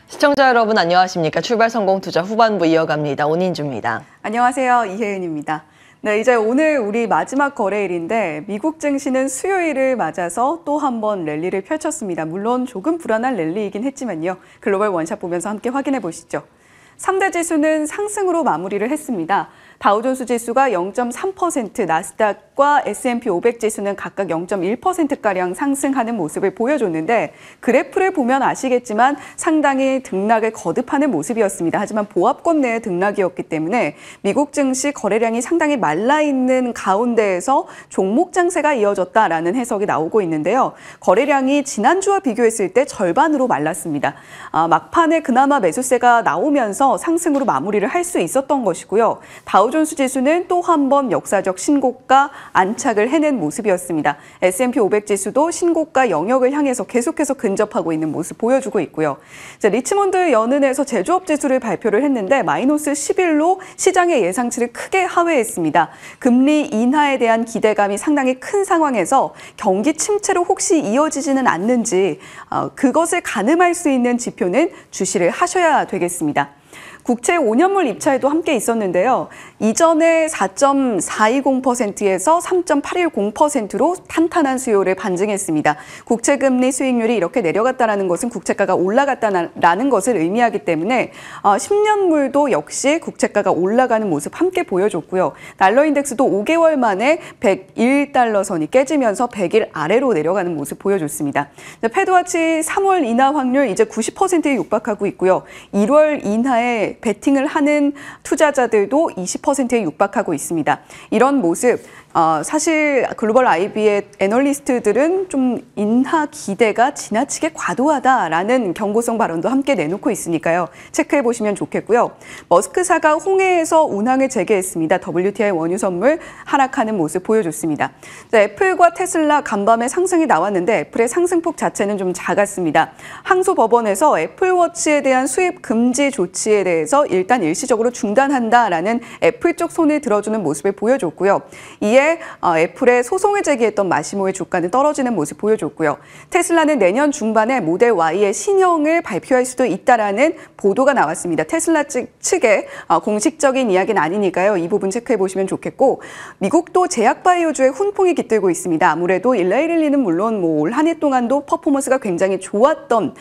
시청자 여러분 안녕하십니까? 출발 성공 투자 후반부 이어갑니다. 온인주입니다. 안녕하세요. 이혜은입니다. 네, 이제 오늘 우리 마지막 거래일인데 미국 증시는 수요일을 맞아서 또 한 번 랠리를 펼쳤습니다. 물론 조금 불안한 랠리이긴 했지만요. 글로벌 원샷 보면서 함께 확인해 보시죠. 3대 지수는 상승으로 마무리를 했습니다. 다우존스 지수가 0.3%, 나스닥과 S&P 500 지수는 각각 0.1%가량 상승하는 모습을 보여줬는데 그래프를 보면 아시겠지만 상당히 등락을 거듭하는 모습이었습니다. 하지만 보합권 내의 등락이었기 때문에 미국 증시 거래량이 상당히 말라있는 가운데에서 종목 장세가 이어졌다라는 해석이 나오고 있는데요. 거래량이 지난주와 비교했을 때 절반으로 말랐습니다. 막판에 그나마 매수세가 나오면서 상승으로 마무리를 할 수 있었던 것이고요. 다우존스 지수는 또 한 번 역사적 신고가 안착을 해낸 모습이었습니다. S&P 500 지수도 신고가 영역을 향해서 계속해서 근접하고 있는 모습 보여주고 있고요. 자, 리치몬드 연은에서 제조업 지수를 발표를 했는데 마이너스 11로 시장의 예상치를 크게 하회했습니다. 금리 인하에 대한 기대감이 상당히 큰 상황에서 경기 침체로 혹시 이어지지는 않는지 그것을 가늠할 수 있는 지표는 주시를 하셔야 되겠습니다. 국채 5년물 입찰도 함께 있었는데요. 이전에 4.420%에서 3.810%로 탄탄한 수요를 반증했습니다. 국채 금리 수익률이 이렇게 내려갔다는 것은 국채가가 올라갔다는 것을 의미하기 때문에 10년물도 역시 국채가가 올라가는 모습 함께 보여줬고요. 달러 인덱스도 5개월 만에 101달러 선이 깨지면서 100일 아래로 내려가는 모습 보여줬습니다. 패드와치 3월 인하 확률 이제 90%에 육박하고 있고요. 1월 인하에 베팅을 하는 투자자들도 20%에 육박하고 있습니다. 이런 모습, 사실 글로벌 IB의 애널리스트들은 좀 인하 기대가 지나치게 과도하다라는 경고성 발언도 함께 내놓고 있으니까요. 체크해 보시면 좋겠고요. 머스크사가 홍해에서 운항을 재개했습니다. WTI 원유 선물 하락하는 모습 보여줬습니다. 애플과 테슬라 간밤에 상승이 나왔는데 애플의 상승폭 자체는 좀 작았습니다. 항소법원에서 애플워치에 대한 수입 금지 조치에 대해서 일단 일시적으로 중단한다라는 애플 쪽 손을 들어주는 모습을 보여줬고요. 이에 애플의 소송을 제기했던 마시모의 주가는 떨어지는 모습 보여줬고요. 테슬라는 내년 중반에 모델 Y의 신형을 발표할 수도 있다라는 보도가 나왔습니다. 테슬라 측의 공식적인 이야기는 아니니까요. 이 부분 체크해 보시면 좋겠고 미국도 제약바이오주에 훈풍이 깃들고 있습니다. 아무래도 일라이릴리는 물론 올 한 해 동안도 퍼포먼스가 굉장히 좋았던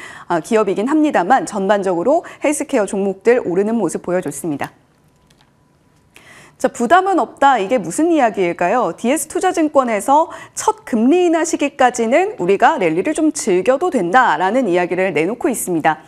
기업이긴 합니다만 전반적으로 헬스케어 종목들 오르는 모습 보여줬습니다. 자, 부담은 없다. 이게 무슨 이야기일까요? DS투자증권에서 첫 금리 인하 시기까지는 우리가 랠리를 좀 즐겨도 된다라는 이야기를 내놓고 있습니다.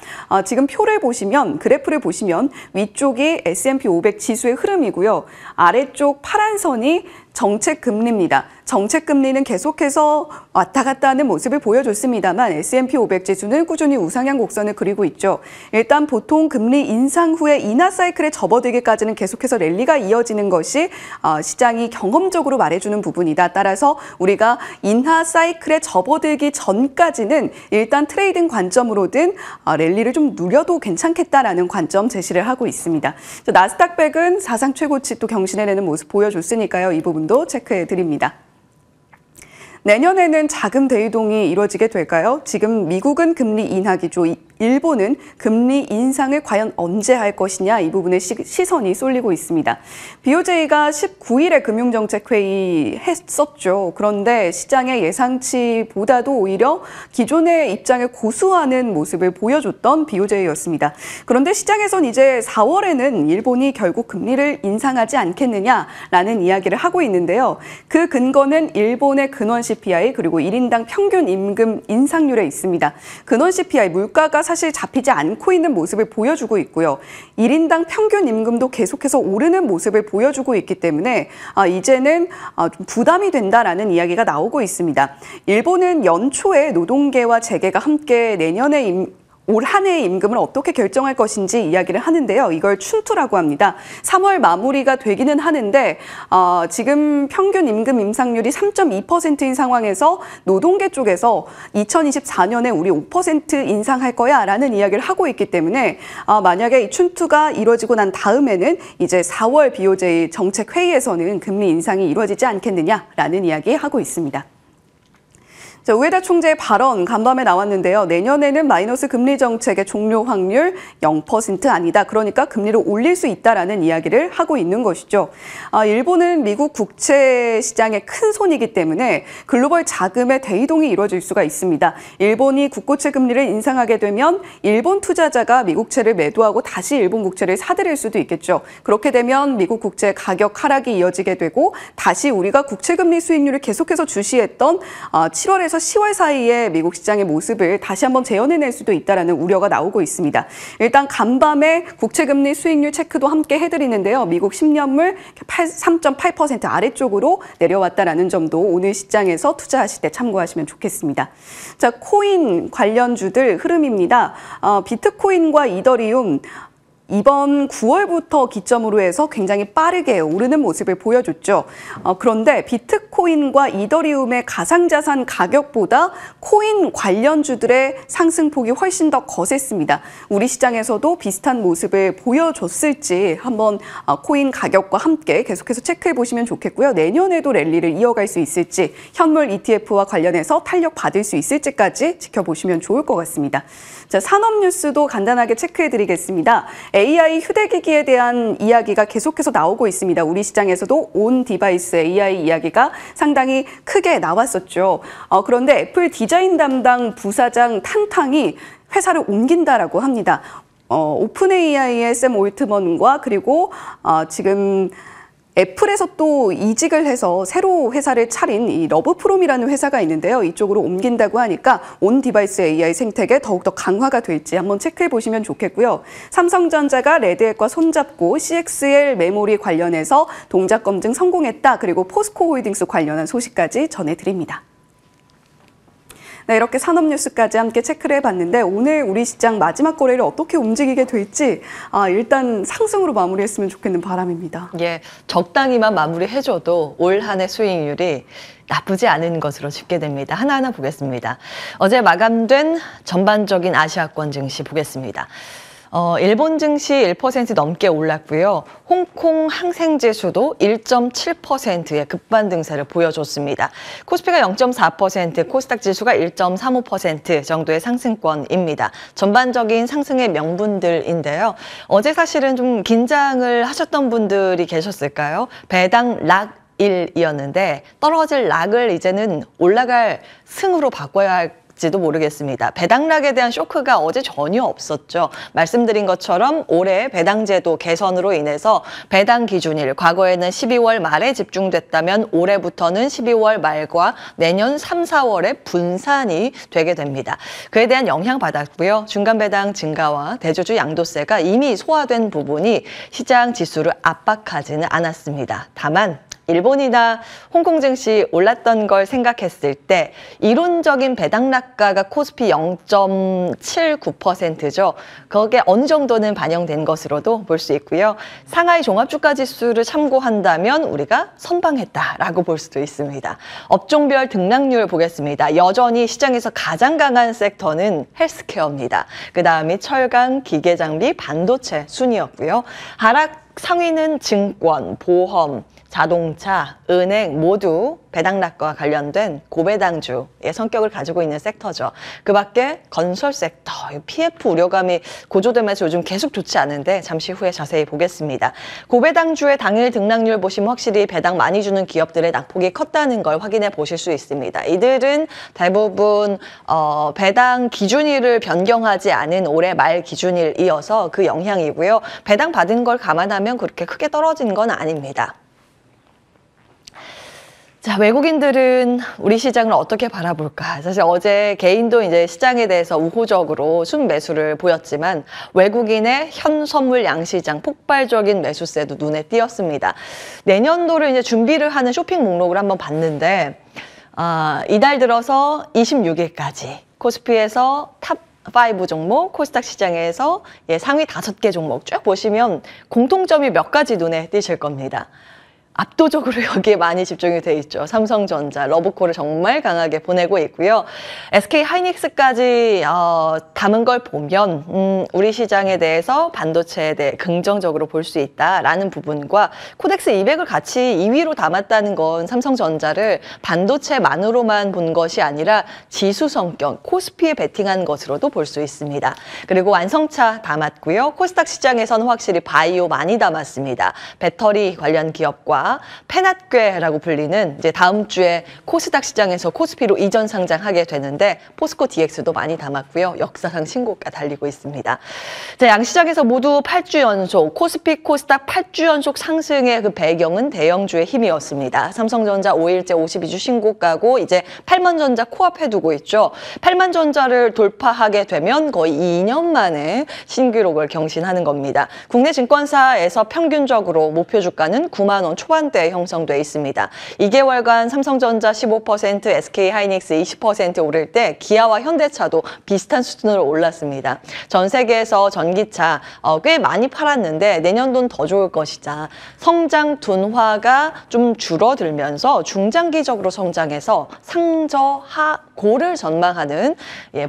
지금 표를 보시면, 그래프를 보시면 위쪽이 S&P 500 지수의 흐름이고요. 아래쪽 파란 선이 정책 금리입니다. 정책 금리는 계속해서 왔다 갔다 하는 모습을 보여줬습니다만 S&P 500 지수는 꾸준히 우상향 곡선을 그리고 있죠. 일단 보통 금리 인상 후에 인하 사이클에 접어들기까지는 계속해서 랠리가 이어지는 것이 시장이 경험적으로 말해주는 부분이다. 따라서 우리가 인하 사이클에 접어들기 전까지는 일단 트레이딩 관점으로든 랠리를 좀 누려도 괜찮겠다라는 관점 제시를 하고 있습니다. 나스닥 100은 사상 최고치 또 경신해내는 모습 보여줬으니까요. 이 부분도 체크해 드립니다. 내년에는 자금 대이동이 이루어지게 될까요? 지금 미국은 금리 인하기죠. 일본은 금리 인상을 과연 언제 할 것이냐 이 부분에 시선이 쏠리고 있습니다. BOJ가 19일에 금융정책회의 했었죠. 그런데 시장의 예상치보다도 오히려 기존의 입장을 고수하는 모습을 보여줬던 BOJ였습니다. 그런데 시장에선 이제 4월에는 일본이 결국 금리를 인상하지 않겠느냐라는 이야기를 하고 있는데요. 그 근거는 일본의 근원 CPI 그리고 1인당 평균 임금 인상률에 있습니다. 근원 CPI 물가가 사실 잡히지 않고 있는 모습을 보여주고 있고요. 1인당 평균 임금도 계속해서 오르는 모습을 보여주고 있기 때문에 이제는 좀 부담이 된다라는 이야기가 나오고 있습니다. 일본은 연초에 노동계와 재계가 함께 내년에 올 한 해의 임금을 어떻게 결정할 것인지 이야기를 하는데요. 이걸 춘투라고 합니다. 3월 마무리가 되기는 하는데 지금 평균 임금 인상률이 3.2%인 상황에서 노동계 쪽에서 2024년에 우리 5% 인상할 거야 라는 이야기를 하고 있기 때문에 만약에 이 춘투가 이루어지고 난 다음에는 이제 4월 BOJ 정책회의에서는 금리 인상이 이루어지지 않겠느냐라는 이야기 하고 있습니다. 자, 우에다 총재의 발언 간밤에 나왔는데요. 내년에는 마이너스 금리 정책의 종료 확률 0% 아니다. 그러니까 금리를 올릴 수 있다라는 이야기를 하고 있는 것이죠. 일본은 미국 국채 시장의 큰 손이기 때문에 글로벌 자금의 대이동이 이루어질 수가 있습니다. 일본이 국고채 금리를 인상하게 되면 일본 투자자가 미국채를 매도하고 다시 일본 국채를 사들일 수도 있겠죠. 그렇게 되면 미국 국채 가격 하락이 이어지게 되고 다시 우리가 국채 금리 수익률을 계속해서 주시했던 7월에서 10월 사이에 미국 시장의 모습을 다시 한번 재현해낼 수도 있다는 우려가 나오고 있습니다. 일단 간밤에 국채금리 수익률 체크도 함께 해드리는데요. 미국 10년물 3.8% 아래쪽으로 내려왔다는 점도 오늘 시장에서 투자하실 때 참고하시면 좋겠습니다. 자, 코인 관련주들 흐름입니다. 비트코인과 이더리움 이번 9월부터 기점으로 해서 굉장히 빠르게 오르는 모습을 보여줬죠. 그런데 비트코인과 이더리움의 가상자산 가격보다 코인 관련주들의 상승폭이 훨씬 더 거셌습니다. 우리 시장에서도 비슷한 모습을 보여줬을지 한번 코인 가격과 함께 계속해서 체크해 보시면 좋겠고요. 내년에도 랠리를 이어갈 수 있을지 현물 ETF와 관련해서 탄력 받을 수 있을지까지 지켜보시면 좋을 것 같습니다. 자, 산업 뉴스도 간단하게 체크해 드리겠습니다. AI 휴대기기에 대한 이야기가 계속해서 나오고 있습니다. 우리 시장에서도 온 디바이스 AI 이야기가 상당히 크게 나왔었죠. 그런데 애플 디자인 담당 부사장 탄탕이 회사를 옮긴다라고 합니다. 오픈 AI의 샘 올트먼과 그리고 지금 애플에서 또 이직을 해서 새로 회사를 차린 이 러브프롬이라는 회사가 있는데요. 이쪽으로 옮긴다고 하니까 온 디바이스 AI 생태계 더욱더 강화가 될지 한번 체크해 보시면 좋겠고요. 삼성전자가 레드햇과 손잡고 CXL 메모리 관련해서 동작 검증 성공했다. 그리고 포스코 홀딩스 관련한 소식까지 전해드립니다. 네, 이렇게 산업 뉴스까지 함께 체크를 해봤는데 오늘 우리 시장 마지막 거래를 어떻게 움직이게 될지 일단 상승으로 마무리했으면 좋겠는 바람입니다. 예, 적당히만 마무리해줘도 올 한 해 수익률이 나쁘지 않은 것으로 집계 됩니다. 하나하나 보겠습니다. 어제 마감된 전반적인 아시아권 증시 보겠습니다. 일본 증시 1% 넘게 올랐고요. 홍콩 항생지수도 1.7%의 급반 등세를 보여줬습니다. 코스피가 0.4%, 코스닥 지수가 1.35% 정도의 상승권입니다. 전반적인 상승의 명분들인데요. 어제 사실은 좀 긴장을 하셨던 분들이 계셨을까요? 배당 락 1이었는데 떨어질 락을 이제는 올라갈 승으로 바꿔야 할지도 모르겠습니다. 배당락에 대한 쇼크가 어제 전혀 없었죠. 말씀드린 것처럼 올해 배당제도 개선으로 인해서 배당 기준일, 과거에는 12월 말에 집중됐다면 올해부터는 12월 말과 내년 3, 4월에 분산이 되게 됩니다. 그에 대한 영향 받았고요. 중간 배당 증가와 대주주 양도세가 이미 소화된 부분이 시장 지수를 압박하지는 않았습니다. 다만 일본이나 홍콩 증시 올랐던 걸 생각했을 때 이론적인 배당락가가 코스피 0.79%죠. 거기에 어느 정도는 반영된 것으로도 볼 수 있고요. 상하이 종합주가지수를 참고한다면 우리가 선방했다라고 볼 수도 있습니다. 업종별 등락률 보겠습니다. 여전히 시장에서 가장 강한 섹터는 헬스케어입니다. 그 다음이 철강, 기계장비, 반도체 순이었고요. 하락 상위는 증권, 보험, 자동차, 은행 모두 배당락과 관련된 고배당주의 성격을 가지고 있는 섹터죠. 그 밖에 건설 섹터, PF 우려감이 고조되면서 요즘 계속 좋지 않은데 잠시 후에 자세히 보겠습니다. 고배당주의 당일 등락률 보시면 확실히 배당 많이 주는 기업들의 낙폭이 컸다는 걸 확인해 보실 수 있습니다. 이들은 대부분 배당 기준일을 변경하지 않은 올해 말 기준일이어서 그 영향이고요. 배당 받은 걸 감안하면 그렇게 크게 떨어진 건 아닙니다. 자, 외국인들은 우리 시장을 어떻게 바라볼까? 사실 어제 개인도 이제 시장에 대해서 우호적으로 순매수를 보였지만 외국인의 현선물 양시장 폭발적인 매수세도 눈에 띄었습니다. 내년도를 이제 준비를 하는 쇼핑 목록을 한번 봤는데 이달 들어서 26일까지 코스피에서 탑 5 종목, 코스닥 시장에서 상위 5개 종목 쭉 보시면 공통점이 몇 가지 눈에 띄실 겁니다. 압도적으로 여기에 많이 집중이 돼 있죠. 삼성전자, 러브콜을 정말 강하게 보내고 있고요. SK 하이닉스까지 담은 걸 보면 우리 시장에 대해서 반도체에 대해 긍정적으로 볼 수 있다라는 부분과 코덱스 200을 같이 2위로 담았다는 건 삼성전자를 반도체만으로만 본 것이 아니라 지수 성격, 코스피에 베팅한 것으로도 볼 수 있습니다. 그리고 완성차 담았고요. 코스닥 시장에서는 확실히 바이오 많이 담았습니다. 배터리 관련 기업과 페낫괴라고 불리는 이제 다음 주에 코스닥 시장에서 코스피로 이전 상장하게 되는데 포스코 DX도 많이 담았고요. 역사상 신고가 달리고 있습니다. 자, 양시장에서 모두 8주 연속, 코스피, 코스닥 8주 연속 상승의 그 배경은 대형주의 힘이었습니다. 삼성전자 5일째 52주 신고가고 이제 8만전자 코앞에 두고 있죠. 8만전자를 돌파하게 되면 거의 2년 만에 신기록을 경신하는 겁니다. 국내 증권사에서 평균적으로 목표 주가는 9만 원 초반대에 형성돼 있습니다. 2개월간 삼성전자 15%, SK 하이닉스 20% 오를 때 기아와 현대차도 비슷한 수준으로 올랐습니다. 전 세계에서 전기차 꽤 많이 팔았는데 내년도는 더 좋을 것이다. 성장 둔화가 좀 줄어들면서 중장기적으로 성장해서 상저하고를 전망하는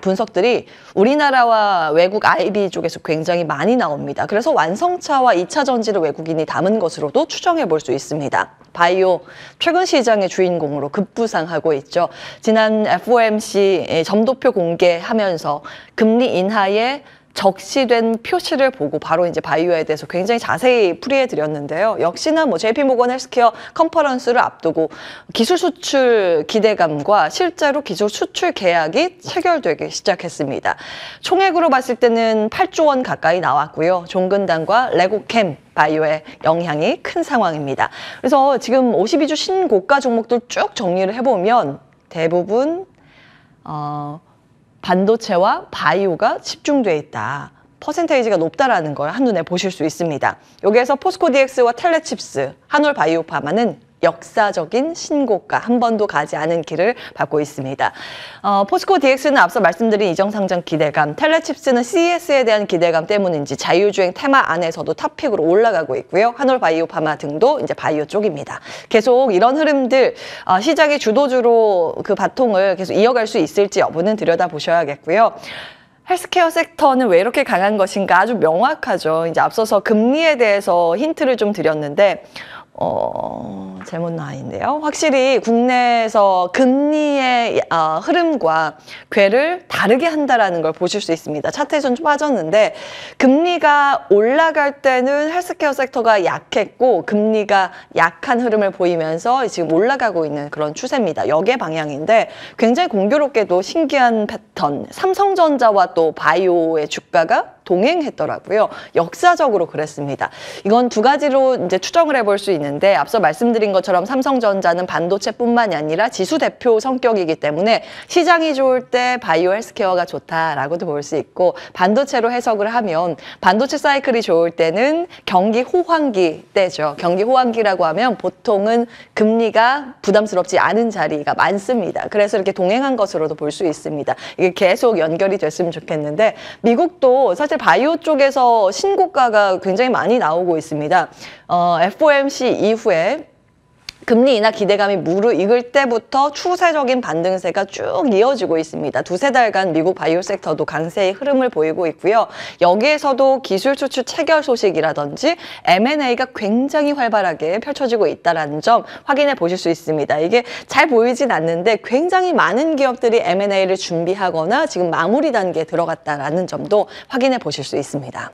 분석들이 우리나라와 외국 IB 쪽에서 굉장히 많이 나옵니다. 그래서 완성차와 2차 전지를 외국인이 담은 것으로도 추정해 볼 수 있습니다. 바이오 최근 시장의 주인공으로 급부상하고 있죠. 지난 FOMC 점도표 공개하면서 금리 인하에 적시된 표시를 보고 바로 이제 바이오에 대해서 굉장히 자세히 풀이해 드렸는데요. 역시나 뭐 JP모건 헬스케어 컨퍼런스를 앞두고 기술 수출 기대감과 실제로 기술 수출 계약이 체결되기 시작했습니다. 총액으로 봤을 때는 8조 원 가까이 나왔고요. 종근당과 레고캠 바이오의 영향이 큰 상황입니다. 그래서 지금 52주 신고가 종목들 쭉 정리를 해보면 대부분 반도체와 바이오가 집중돼 있다. 퍼센테이지가 높다라는 걸 한눈에 보실 수 있습니다. 여기에서 포스코 DX와 텔레칩스, 한올바이오파마는 역사적인 신고가 한 번도 가지 않은 길을 밟고 있습니다. 포스코 DX는 앞서 말씀드린 이정상장 기대감, 텔레칩스는 CES에 대한 기대감 때문인지 자유주행 테마 안에서도 탑픽으로 올라가고 있고요. 한올바이오파마 등도 이제 바이오 쪽입니다. 계속 이런 흐름들 시장의 주도주로 그 바통을 계속 이어갈 수 있을지 여부는 들여다보셔야겠고요. 헬스케어 섹터는 왜 이렇게 강한 것인가 아주 명확하죠. 이제 앞서서 금리에 대해서 힌트를 좀 드렸는데 잘못 나와 있네요. 확실히 국내에서 금리의 흐름과 궤를 다르게 한다라는 걸 보실 수 있습니다. 차트에서는 좀 빠졌는데 금리가 올라갈 때는 헬스케어 섹터가 약했고 금리가 약한 흐름을 보이면서 지금 올라가고 있는 그런 추세입니다. 역의 방향인데 굉장히 공교롭게도 신기한 패턴, 삼성전자와 또 바이오의 주가가 동행했더라고요. 역사적으로 그랬습니다. 이건 두 가지로 이제 추정을 해볼 수 있는데 앞서 말씀드린 것처럼 삼성전자는 반도체뿐만이 아니라 지수 대표 성격이기 때문에 시장이 좋을 때 바이오 헬스케어가 좋다라고도 볼 수 있고 반도체로 해석을 하면 반도체 사이클이 좋을 때는 경기 호황기 때죠. 경기 호황기라고 하면 보통은 금리가 부담스럽지 않은 자리가 많습니다. 그래서 이렇게 동행한 것으로도 볼 수 있습니다. 이게 계속 연결이 됐으면 좋겠는데 미국도 사실 바이오 쪽에서 신고가가 굉장히 많이 나오고 있습니다. FOMC 이후에 금리 인하 기대감이 무르익을 때부터 추세적인 반등세가 쭉 이어지고 있습니다. 두세 달간 미국 바이오 섹터도 강세의 흐름을 보이고 있고요. 여기에서도 기술 수출 체결 소식이라든지 M&A가 굉장히 활발하게 펼쳐지고 있다는 점 확인해 보실 수 있습니다. 이게 잘 보이진 않는데 굉장히 많은 기업들이 M&A를 준비하거나 지금 마무리 단계에 들어갔다는 점도 확인해 보실 수 있습니다.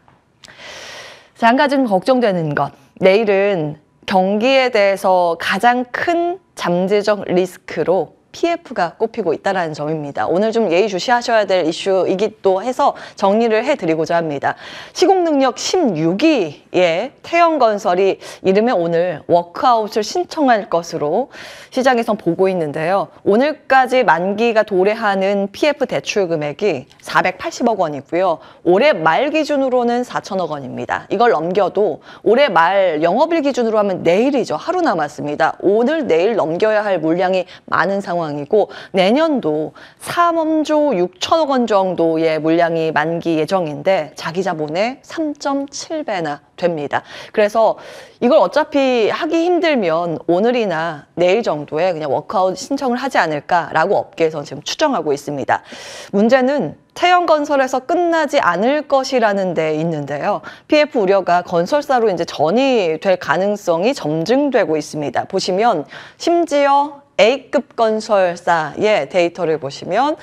자, 한 가지는 걱정되는 것. 내일은 경기에 대해서 가장 큰 잠재적 리스크로 PF가 꼽히고 있다는 점입니다. 오늘 좀 예의주시하셔야 될 이슈이기도 해서 정리를 해드리고자 합니다. 시공능력 16위의 태영건설이 이르면 오늘 워크아웃을 신청할 것으로 시장에선 보고 있는데요. 오늘까지 만기가 도래하는 PF 대출 금액이 480억 원이고요. 올해 말 기준으로는 4천억 원입니다. 이걸 넘겨도 올해 말 영업일 기준으로 하면 내일이죠. 하루 남았습니다. 오늘 내일 넘겨야 할 물량이 많은 상황 상황이고 내년도 3조 6천억 원 정도의 물량이 만기 예정인데 자기 자본의 3.7배나 됩니다. 그래서 이걸 어차피 하기 힘들면 오늘이나 내일 정도에 그냥 워크아웃 신청을 하지 않을까라고 업계에서 지금 추정하고 있습니다. 문제는 태형건설에서 끝나지 않을 것이라는 데 있는데요. PF 우려가 건설사로 이제 전이 될 가능성이 점증되고 있습니다. 보시면 심지어 A급 건설사의 데이터를 보시면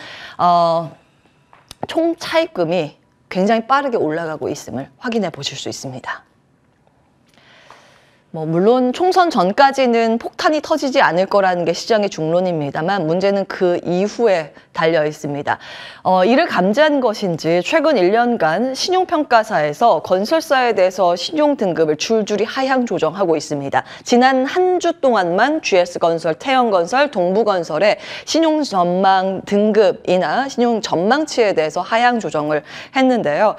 총 차입금이 굉장히 빠르게 올라가고 있음을 확인해 보실 수 있습니다. 물론 총선 전까지는 폭탄이 터지지 않을 거라는 게 시장의 중론입니다만 문제는 그 이후에 달려 있습니다. 이를 감지한 것인지 최근 1년간 신용평가사에서 건설사에 대해서 신용 등급을 줄줄이 하향 조정하고 있습니다. 지난 한 주 동안만 GS건설, 태형건설, 동부건설의 신용 전망 등급이나 신용 전망치에 대해서 하향 조정을 했는데요.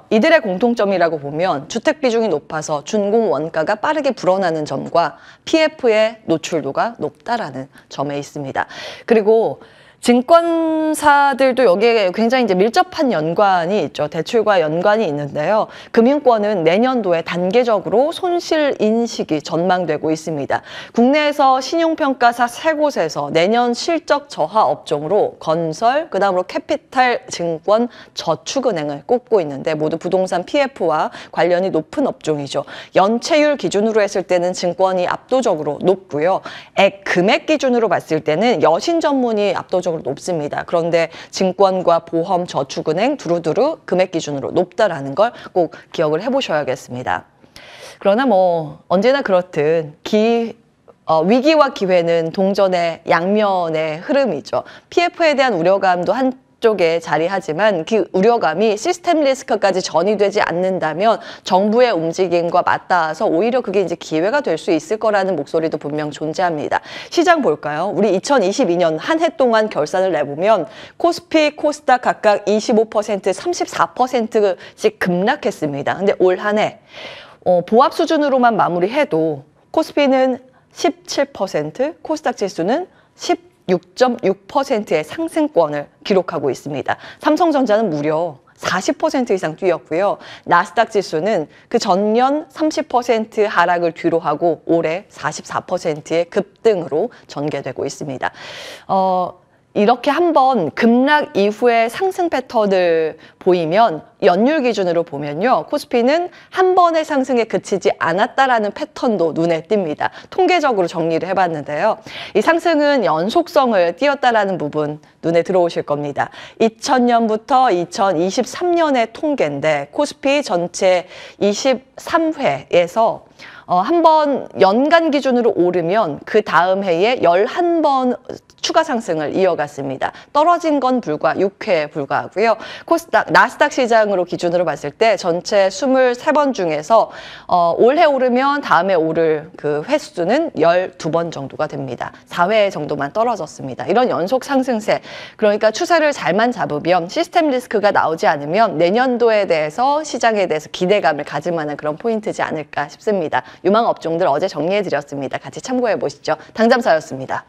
이들의 공통점이라고 보면 주택 비중이 높아서 준공 원가가 빠르게 불어나는 점과 PF의 노출도가 높다라는 점에 있습니다. 그리고 증권사들도 여기에 굉장히 이제 밀접한 연관이 있죠. 대출과 연관이 있는데요. 금융권은 내년도에 단계적으로 손실 인식이 전망되고 있습니다. 국내에서 신용평가사 3곳에서 내년 실적 저하 업종으로 건설, 그다음으로 캐피탈, 증권, 저축은행을 꼽고 있는데 모두 부동산 PF와 관련이 높은 업종이죠. 연체율 기준으로 했을 때는 증권이 압도적으로 높고요. 금액 기준으로 봤을 때는 여신 전문이 압도적으로 높습니다. 그런데 증권과 보험, 저축은행 두루두루 금액 기준으로 높다라는 걸 꼭 기억을 해보셔야겠습니다. 그러나 언제나 그렇듯 위기와 기회는 동전의 양면의 흐름이죠. PF에 대한 우려감도 한쪽에 자리하지만 그 우려감이 시스템 리스크까지 전이되지 않는다면 정부의 움직임과 맞닿아서 오히려 그게 이제 기회가 될 수 있을 거라는 목소리도 분명 존재합니다. 시장 볼까요? 우리 2022년 한 해 동안 결산을 내보면 코스피, 코스닥 각각 25%, 34%씩 급락했습니다. 근데 올 한 해 보합 수준으로만 마무리해도 코스피는 17%, 코스닥 지수는 16.6%의 상승권을 기록하고 있습니다. 삼성전자는 무려 40% 이상 뛰었고요. 나스닥 지수는 그 전년 30% 하락을 뒤로하고 올해 44%의 급등으로 전개되고 있습니다. 이렇게 한번 급락 이후에 상승 패턴을 보이면 연율 기준으로 보면요. 코스피는 한 번의 상승에 그치지 않았다라는 패턴도 눈에 띕니다. 통계적으로 정리를 해봤는데요. 이 상승은 연속성을 띄었다라는 부분 눈에 들어오실 겁니다. 2000년부터 2023년의 통계인데 코스피 전체 23회에서 한 번 연간 기준으로 오르면 그 다음 해에 11번 추가 상승을 이어갔습니다. 떨어진 건 불과 6회에 불과하고요. 나스닥 시장으로 기준으로 봤을 때 전체 23번 중에서 올해 오르면 다음에 오를 그 횟수는 12번 정도가 됩니다. 4회 정도만 떨어졌습니다. 이런 연속 상승세, 그러니까 추세를 잘만 잡으면 시스템 리스크가 나오지 않으면 내년도에 대해서 시장에 대해서 기대감을 가질 만한 그런 포인트지 않을까 싶습니다. 유망 업종들 어제 정리해드렸습니다. 같이 참고해 보시죠. 당잠사였습니다.